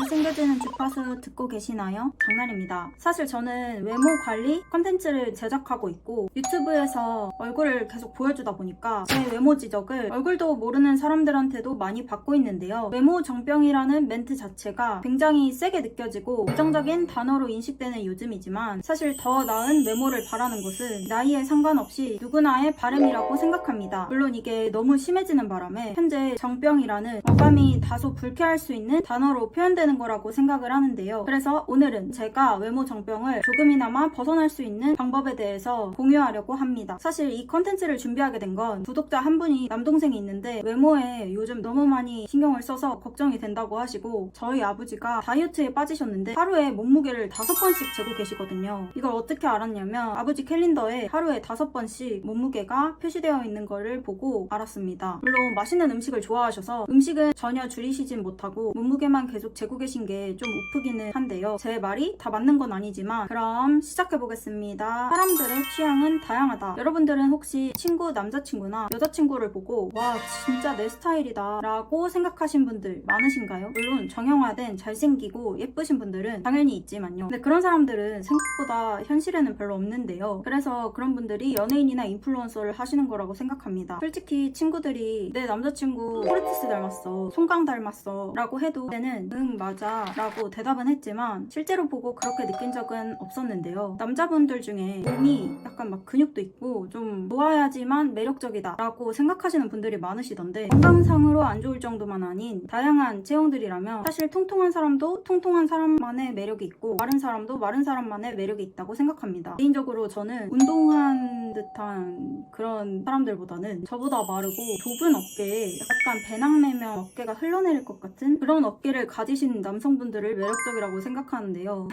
잘생겨지는 주파수 듣고 계시나요? 장난입니다. 사실 저는 외모 관리 컨텐츠를 제작하고 있고 유튜브에서 얼굴을 계속 보여주다 보니까 제 외모 지적을 얼굴도 모르는 사람들한테도 많이 받고 있는데요. 외모 정병이라는 멘트 자체가 굉장히 세게 느껴지고 부정적인 단어로 인식되는 요즘이지만 사실 더 나은 외모를 바라는 것은 나이에 상관없이 누구나의 바람이라고 생각합니다. 물론 이게 너무 심해지는 바람에 현재 정병이라는 어감이 다소 불쾌할 수 있는 단어로 표현되는 거라고 생각을 하는데요. 그래서 오늘은 제가 외모 정병을 조금이나마 벗어날 수 있는 방법에 대해서 공유하려고 합니다. 사실 이 컨텐츠를 준비하게 된 건 구독자 한 분이 남동생이 있는데 외모에 요즘 너무 많이 신경을 써서 걱정이 된다고 하시고 저희 아버지가 다이어트에 빠지셨는데 하루에 몸무게를 5번씩 재고 계시거든요. 이걸 어떻게 알았냐면 아버지 캘린더에 하루에 5번씩 몸무게가 표시되어 있는 거를 보고 알았습니다. 물론 맛있는 음식을 좋아하셔서 음식은 전혀 줄이시진 못하고 몸무게만 계속 재고 계신 게 좀 우프기는 한데요. 제 말이 다 맞는 건 아니지만 그럼 시작해보겠습니다. 사람들의 취향은 다양하다. 여러분들은 혹시 친구 남자친구나 여자친구를 보고 와 진짜 내 스타일이다 라고 생각하신 분들 많으신가요? 물론 정형화된 잘생기고 예쁘신 분들은 당연히 있지만요. 근데 그런 사람들은 생각보다 현실에는 별로 없는데요. 그래서 그런 분들이 연예인이나 인플루언서를 하시는 거라고 생각합니다. 솔직히 친구들이 내 남자친구 코르티스 닮았어, 송강 닮았어 라고 해도 그때는 응 맞아 라고 대답은 했지만 실제로 보고 그렇게 느낀 적은 없었는데요. 남자분들 중에 몸이 약간 막 근육도 있고 좀 모아야지만 매력적이다 라고 생각하시는 분들이 많으시던데 건강상으로 안 좋을 정도만 아닌 다양한 체형들이라면 사실 통통한 사람도 통통한 사람만의 매력이 있고 마른 사람도 마른 사람만의 매력이 있다고 생각합니다. 개인적으로 저는 운동한 듯한 그런 사람들보다는 저보다 마르고 좁은 어깨에 약간 배낭매면 어깨가 흘러내릴 것 같은 그런 어깨를 가지신 남성분들을 매력적이라고 생각하는데요.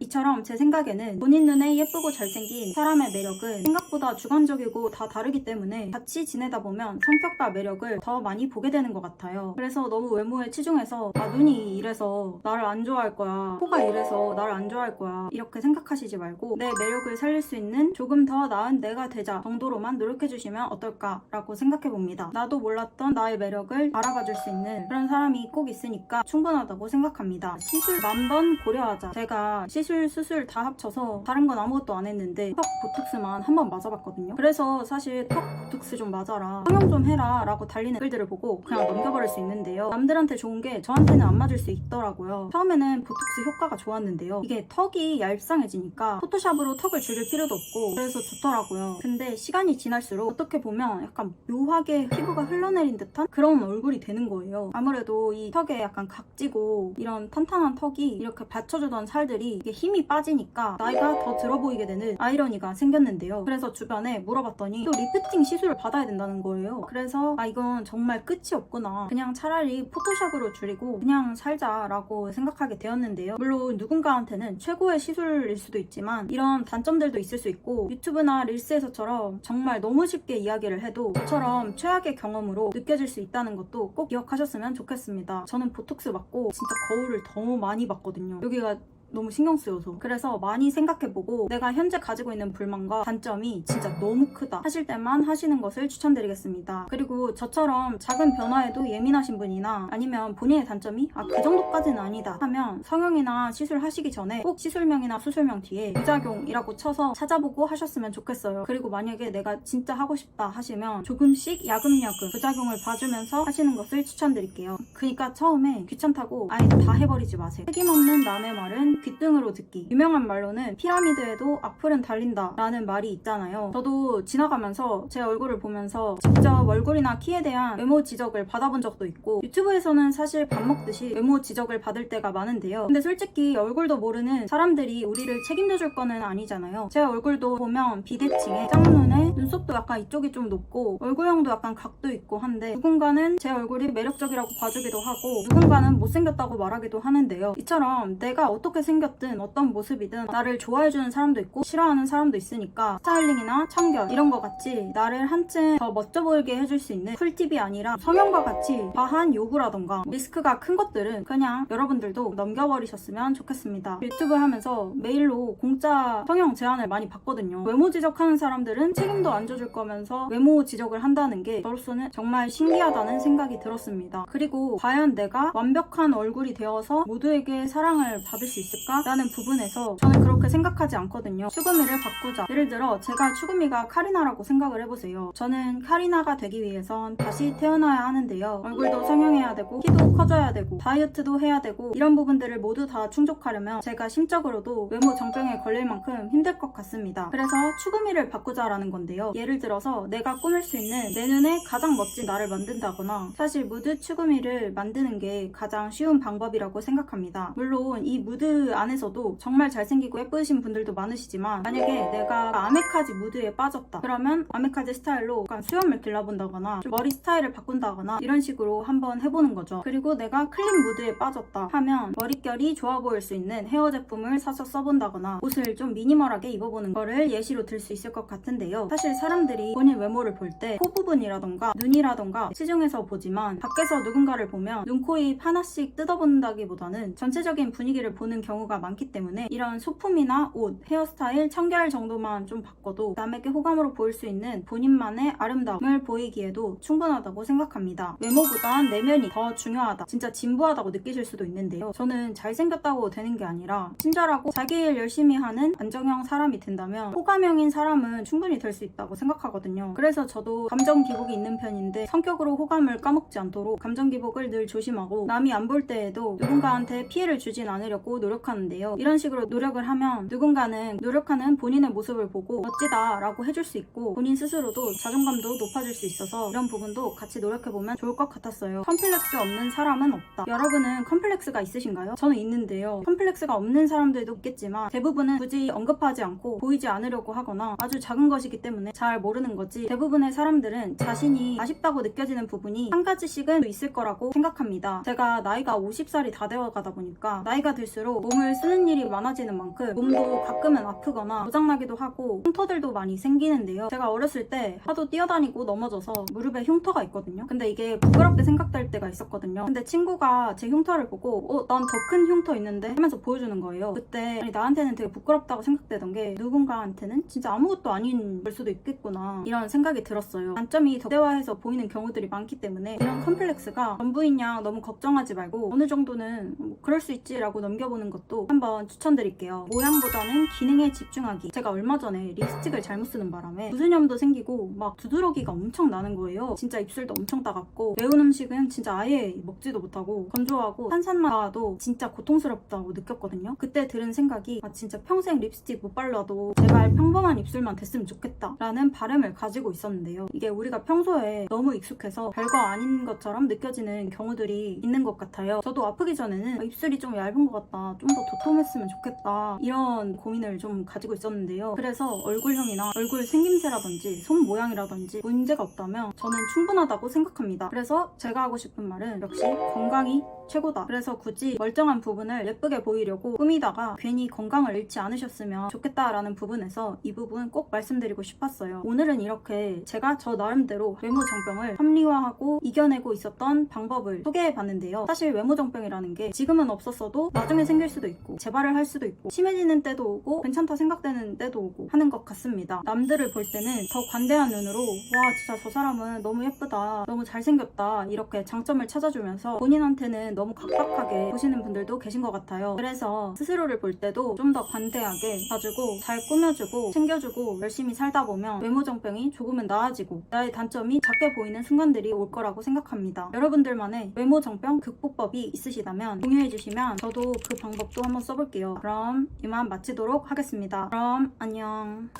이처럼 제 생각에는 본인 눈에 예쁘고 잘생긴 사람의 매력은 생각보다 주관적이고 다 다르기 때문에 같이 지내다 보면 성격과 매력을 더 많이 보게 되는 것 같아요. 그래서 너무 외모에 치중해서 눈이 이래서 나를 안 좋아할 거야, 코가 이래서 나를 안 좋아할 거야 이렇게 생각하시지 말고 내 매력을 살릴 수 있는 조금 더 나은 내가 되자 정도로만 노력해주시면 어떨까라고 생각해봅니다. 나도 몰랐던 나의 매력을 알아봐줄 수 있는 그런 사람이 꼭 있으니까 충분하다고 생각합니다. 시술 10,000번 고려하자. 제가 시술, 수술 다 합쳐서 다른 건 아무것도 안 했는데 턱 보톡스만 한 번 맞아봤거든요. 그래서 사실 턱 보톡스 좀 맞아라, 성형 좀 해라 라고 달리는 글들을 보고 그냥 넘겨버릴 수 있는데요. 남들한테 좋은 게 저한테는 안 맞을 수 있더라고요. 처음에는 보톡스 효과가 좋았는데요. 이게 턱이 얄쌍해지니까 포토샵으로 턱을 줄일 필요도 없고 그래서 좋더라고요. 근데 시간이 지날수록 어떻게 보면 약간 묘하게 피부가 흘러내린 듯한 그런 얼굴이 되는 거예요. 아무래도 이 턱에 약간 각지고 이런 탄탄한 턱이 이렇게 받쳐주던 살들이 이게 힘이 빠지니까 나이가 더 들어 보이게 되는 아이러니가 생겼는데요. 그래서 주변에 물어봤더니 또 리프팅 시술을 받아야 된다는 거예요. 그래서 이건 정말 끝이 없구나, 그냥 차라리 포토샵으로 줄이고 그냥 살자라고 생각하게 되었는데요. 물론 누군가한테는 최고의 시술일 수도 있지만 이런 단점들도 있을 수 있고 유튜브나 릴스에서처럼 정말 너무 쉽게 이야기를 해도 저처럼 최악의 경험으로 느껴질 수 있다는 것도 꼭 기억하셨으면 좋겠습니다. 저는 보톡스 맞고 진짜 거울을 너무 많이 봤거든요. 여기가 너무 신경 쓰여서. 그래서 많이 생각해보고 내가 현재 가지고 있는 불만과 단점이 진짜 너무 크다 하실 때만 하시는 것을 추천드리겠습니다. 그리고 저처럼 작은 변화에도 예민하신 분이나 아니면 본인의 단점이 그 정도까지는 아니다 하면 성형이나 시술 하시기 전에 꼭 시술명이나 수술명 뒤에 부작용이라고 쳐서 찾아보고 하셨으면 좋겠어요. 그리고 만약에 내가 진짜 하고 싶다 하시면 조금씩 야금야금 부작용을 봐주면서 하시는 것을 추천드릴게요. 그러니까 처음에 귀찮다고 아예 다 해버리지 마세요. 책임없는 남의 말은 귓등으로 듣기. 유명한 말로는 피라미드에도 악플은 달린다 라는 말이 있잖아요. 저도 지나가면서 제 얼굴을 보면서 직접 얼굴이나 키에 대한 외모 지적을 받아본 적도 있고 유튜브에서는 사실 밥 먹듯이 외모 지적을 받을 때가 많은데요. 근데 솔직히 얼굴도 모르는 사람들이 우리를 책임져 줄 거는 아니잖아요. 제 얼굴도 보면 비대칭에 짝눈에 눈썹도 약간 이쪽이 좀 높고 얼굴형도 약간 각도 있고 한데 누군가는 제 얼굴이 매력적이라고 봐주기도 하고 누군가는 못생겼다고 말하기도 하는데요. 이처럼 내가 어떻게 생겼든 어떤 모습이든 나를 좋아해주는 사람도 있고 싫어하는 사람도 있으니까 스타일링이나 청결 이런 거 같이 나를 한층 더 멋져 보이게 해줄 수 있는 꿀팁이 아니라 성형과 같이 과한 요구라던가 리스크가 큰 것들은 그냥 여러분들도 넘겨버리셨으면 좋겠습니다. 유튜브 하면서 메일로 공짜 성형 제안을 많이 받거든요. 외모 지적하는 사람들은 책임도 안 져줄 거면서 외모 지적을 한다는 게 저로서는 정말 신기하다는 생각이 들었습니다. 그리고 과연 내가 완벽한 얼굴이 되어서 모두에게 사랑을 받을 수 있을까? 라는 부분에서 저는 그렇게 생각하지 않거든요. 추구미를 바꾸자. 예를 들어 제가 추구미가 카리나라고 생각을 해보세요. 저는 카리나가 되기 위해선 다시 태어나야 하는데요. 얼굴도 성형해야 되고 키도 커져야 되고 다이어트도 해야 되고 이런 부분들을 모두 다 충족하려면 제가 심적으로도 외모 정병에 걸릴 만큼 힘들 것 같습니다. 그래서 추구미를 바꾸자라는 건데요. 예를 들어서 내가 꾸밀 수 있는 내 눈에 가장 멋진 나를 만든다거나 사실 무드 추구미를 만드는 게 가장 쉬운 방법이라고 생각합니다. 물론 이 무드 안에서도 정말 잘생기고 예쁘신 분들도 많으시지만 만약에 내가 아메카지 무드에 빠졌다 그러면 아메카지 스타일로 약간 수염을 길러본다거나 좀 머리 스타일을 바꾼다거나 이런 식으로 한번 해보는 거죠. 그리고 내가 클린 무드에 빠졌다 하면 머릿결이 좋아 보일 수 있는 헤어 제품을 사서 써본다거나 옷을 좀 미니멀하게 입어보는 거를 예시로 들 수 있을 것 같은데요. 사실 사람들이 본인 외모를 볼 때 코 부분이라던가 눈이라던가 시중에서 보지만 밖에서 누군가를 보면 눈, 코, 입 하나씩 뜯어본다기보다는 전체적인 분위기를 보는 경우가 많기 때문에 이런 소품이나 옷, 헤어스타일, 청결 정도만 좀 바꿔도 남에게 호감으로 보일 수 있는 본인만의 아름다움을 보이기에도 충분하다고 생각합니다. 외모보단 내면이 더 중요하다. 진짜 진부하다고 느끼실 수도 있는데요. 저는 잘생겼다고 되는 게 아니라 친절하고 자기 일 열심히 하는 안정형 사람이 된다면 호감형인 사람은 충분히 될 수 있다고 생각하거든요. 그래서 저도 감정 기복이 있는 편인데 성격으로 호감을 까먹지 않도록 감정 기복을 늘 조심하고 남이 안 볼 때에도 누군가한테 피해를 주진 않으려고 노력하는데요. 이런 식으로 노력을 하면 누군가는 노력하는 본인의 모습을 보고 멋지다 라고 해줄 수 있고 본인 스스로도 자존감도 높아질 수 있어서 이런 부분도 같이 노력해보면 좋을 것 같았어요. 컴플렉스 없는 사람은 없다. 여러분은 컴플렉스가 있으신가요? 저는 있는데요. 컴플렉스가 없는 사람들도 있겠지만 대부분은 굳이 언급하지 않고 보이지 않으려고 하거나 아주 작은 것이기 때문에 잘 모르는 거지 대부분의 사람들은 자신이 아쉽다고 느껴지는 부분이 한 가지씩은 있을 거라고 생각합니다. 제가 나이가 50살이 다 되어가다 보니까 나이가 들수록 몸을 쓰는 일이 많아지는 만큼 몸도 가끔은 아프거나 고장나기도 하고 흉터들도 많이 생기는데요. 제가 어렸을 때 하도 뛰어다니고 넘어져서 무릎에 흉터가 있거든요. 근데 이게 부끄럽게 생각될 때가 있었거든요. 근데 친구가 제 흉터를 보고 난 더 큰 흉터 있는데 하면서 보여주는 거예요. 그때 아니, 나한테는 되게 부끄럽다고 생각되던 게 누군가한테는 진짜 아무것도 아닌 걸 수도 있겠구나 이런 생각이 들었어요. 단점이 극대화해서 보이는 경우들이 많기 때문에 이런 컴플렉스가 전부인 양 너무 걱정하지 말고 어느 정도는 그럴 수 있지라고 넘겨보는 것도 한번 추천드릴게요. 모양보다는 기능에 집중하기. 제가 얼마 전에 립스틱을 잘못 쓰는 바람에 무수염도 생기고 막 두드러기가 엄청 나는 거예요. 진짜 입술도 엄청 따갑고 매운 음식은 진짜 아예 먹지도 못하고 건조하고 탄산만 닿아도 진짜 고통스럽다고 느꼈거든요. 그때 들은 생각이 진짜 평생 립스틱 못 발라도 제발 평범한 입술만 됐으면 좋겠다 라는 바람을 가지고 있었는데요. 이게 우리가 평소에 너무 익숙해서 별거 아닌 것처럼 느껴지는 경우들이 있는 것 같아요. 저도 아프기 전에는 입술이 좀 얇은 것 같다, 좀 더 도톰했으면 좋겠다 이런 고민을 좀 가지고 있었는데요. 그래서 얼굴형이나 얼굴 생김새라든지 손 모양이라든지 문제가 없다면 저는 충분하다고 생각합니다. 그래서 제가 하고 싶은 말은 역시 건강이 최고다. 그래서 굳이 멀쩡한 부분을 예쁘게 보이려고 꾸미다가 괜히 건강을 잃지 않으셨으면 좋겠다라는 부분에서 이 부분 꼭 말씀드리고 싶었어요. 오늘은 이렇게 제가 저 나름대로 외모정병을 합리화하고 이겨내고 있었던 방법을 소개해봤는데요. 사실 외모정병이라는 게 지금은 없었어도 나중에 생길 수도 있고 재발을 할 수도 있고 심해지는 때도 오고 괜찮다 생각되는 때도 오고 하는 것 같습니다. 남들을 볼 때는 더 관대한 눈으로 와 진짜 저 사람은 너무 예쁘다, 너무 잘생겼다 이렇게 장점을 찾아주면서 본인한테는 너무 각박하게 보시는 분들도 계신 것 같아요. 그래서 스스로를 볼 때도 좀 더 관대하게 봐주고 잘 꾸며주고 챙겨주고 열심히 살다 보면 외모정병이 조금은 나아지고 나의 단점이 작게 보이는 순간들이 올 거라고 생각합니다. 여러분들만의 외모정병 극복법이 있으시다면 공유해주시면 저도 그 방법도 한번 써볼게요. 그럼 이만 마치도록 하겠습니다. 그럼 안녕.